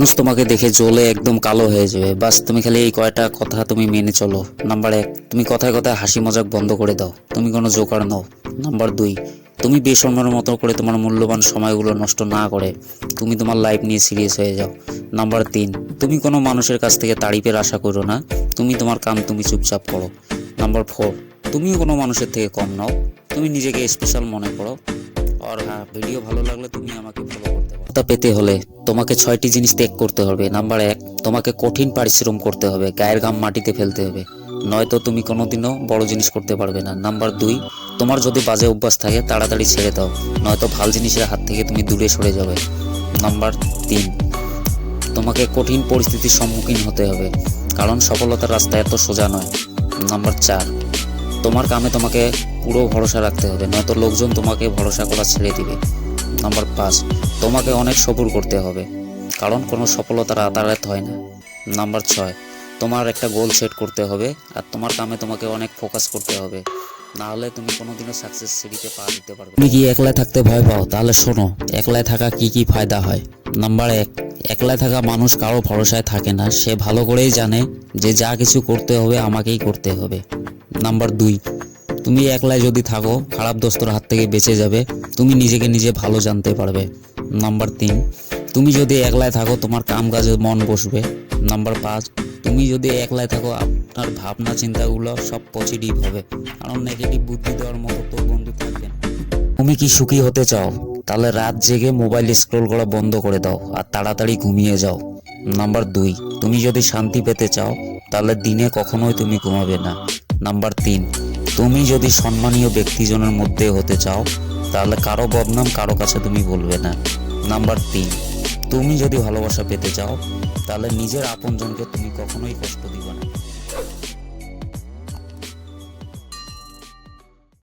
মানুষ তোমাকে দেখে জ্বলে একদম কালো হয়ে যাবে। বাস তুমি খালি এই কয়টা কথা তুমি মেনে চলো। নাম্বার 1, তুমি কথায় কথায় হাসি মজাক বন্ধ করে দাও, তুমি কোনো জোকার নও। নাম্বার 2, তুমি বেসম্মানের মতো করে তোমার মূল্যবান সময়গুলো নষ্ট না করে তুমি তোমার লাইফ নিয়ে সিরিয়াস হয়ে যাও। নাম্বার 3, তুমি কোনো মানুষের কাছ থেকে তারিফের আশা করো না, তুমি তোমার কাম তুমি চুপচাপ করো। নাম্বার 4, তুমিও কোনো মানুষের থেকে কম নও, তুমি নিজেকে স্পেশাল মনে করো। আর হ্যাঁ, ভিডিও ভালো লাগলে তুমি আমাকে ফলো করতে পারো। তা পেতে হলে তোমাকে 6টি জিনিস ত্যাগ করতে হবে। নাম্বার 1, তোমাকে কঠিন পরিশ্রম করতে হবে, গায়ের ঘাম মাটিতে ফেলতে হবে, নয়তো তুমি কোনোদিনও বড় জিনিস করতে পারবে না। নাম্বার 2, তোমার যদি বাজে অভ্যাস থাকে তাড়াতাড়ি ছেড়ে দাও, নয়তো ভালো জিনিসের হাত থেকে তুমি দূরে সরে যাবে। নাম্বার 3, তোমাকে কঠিন পরিস্থিতির সম্মুখীন হতে হবে, কারণ সফলতার রাস্তা এত সোজা নয়। নাম্বার 4, তোমার কামে তোমাকে পুরো ভরসা রাখতে হবে, নয়তো লোকজন তোমাকে ভরসা করা ছেড়ে দিবে। নাম্বার 5, তোমাকে অনেক সবুর করতে হবে, কারণ কোনো সফলতার আতারাত হয় না। নাম্বার 6, তোমার একটা গোল সেট করতে হবে, আর তোমার কামে তোমাকে অনেক ফোকাস করতে হবে, না হলে তুমি কোনোদিনও সাকসেস সিঁড়িতে পা দিতে পারবে। তুমি কি একলা থাকতে ভয় পাও? তাহলে শোনো, একলাই থাকা কি কি ফায়দা হয়। নাম্বার 1, একলাই থাকা মানুষ কারো ভরসায় থাকে না, সে ভালো করেই জানে যে যা কিছু করতে হবে আমাকেই করতে হবে। নাম্বার 2, তুমি একলাই যদি থাকো খারাপ দোস্তর হাত থেকে বেঁচে যাবে, তুমি নিজেকে নিজে ভালো জানতে পারবে। নাম্বার 3, তুমি যদি একলাই থাকো তোমার কাম কাজে মন বসবে। নাম্বার 5, তুমি যদি একলাই থাকো আপনার ভাবনা চিন্তাগুলো সব পজিটিভ হবে, কারণ নেগেটিভ বুদ্ধি দেওয়ার মতো তোর বন্ধু থাকবে না। তুমি কি সুখী হতে চাও? তাহলে রাত জেগে মোবাইল স্ক্রল করা বন্ধ করে দাও আর তাড়াতাড়ি ঘুমিয়ে যাও। নাম্বার 2, তুমি যদি শান্তি পেতে চাও তাহলে দিনে কখনোই তুমি ঘুমাবে না। নাম্বার 3, তুমি যদি সম্মানীয় ব্যক্তিজনের মধ্যে হতে চাও তাহলে কারো বদনাম কারো কাছে তুমি বলবে না। নাম্বার 3, তুমি যদি ভালোবাসা পেতে চাও তাহলে নিজের আপনজনকে তুমি কখনোই কষ্ট দিবে না।